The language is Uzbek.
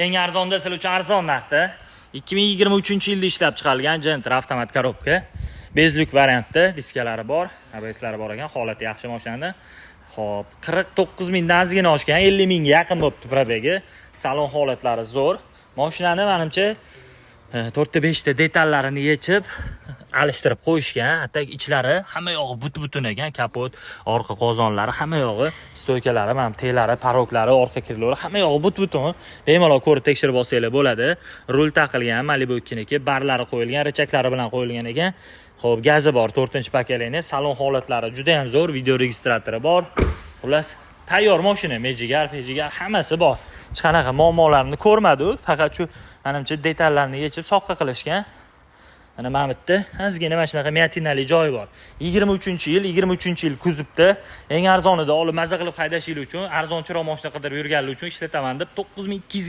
Eng arzonda sizlar uchun arzon narxda 2023-yilda ishlab chiqarilgan Gentra avtomat korobka. Bezlik variantda, diskalari bor, ABSlari bor ekan, holati yaxshi mashinani. Xo'p, 49 mingdan ozgina oshgan, 50 mingga yaqin bo'libdi probegi. Salon holatlari zo'r. Mashinani menimcha 4-5 ta detallarini yechib, alishtirib qo'yishgan. Hatta ichlari hamma yog'i but-butun ekan, kapot, orqa qozonlari hamma yog'i, stoykalari, mana telari, paroklari, orqa kirlari hamma yog'i but-butun. Bemalol ko'rib tekshirib olsanglar bo'ladi. Rul taqilgan, Malibu 2niki, barlari qo'yilgan, richaklari bilan qo'yilgan ekan. Xo'p, gazi bor, 4-pakalini, salon holatlari juda ham zo'r, video registratori bor. Xullas, tayyor mashina, mejigar, hammasi bor. Hech qanaqa muammolarni ko'rmadi-ku, faqat shu menimcha detallarni yechib soqqa qilishgan. Mana bu yerda ozgina mana shunaqa miyatinali joyi bor. 23-yil kuzovda eng arzonida olib maza qilib haydashingiz uchun, arzonchiroq mashina qidirib yurganlar uchun ishlataman deb 9200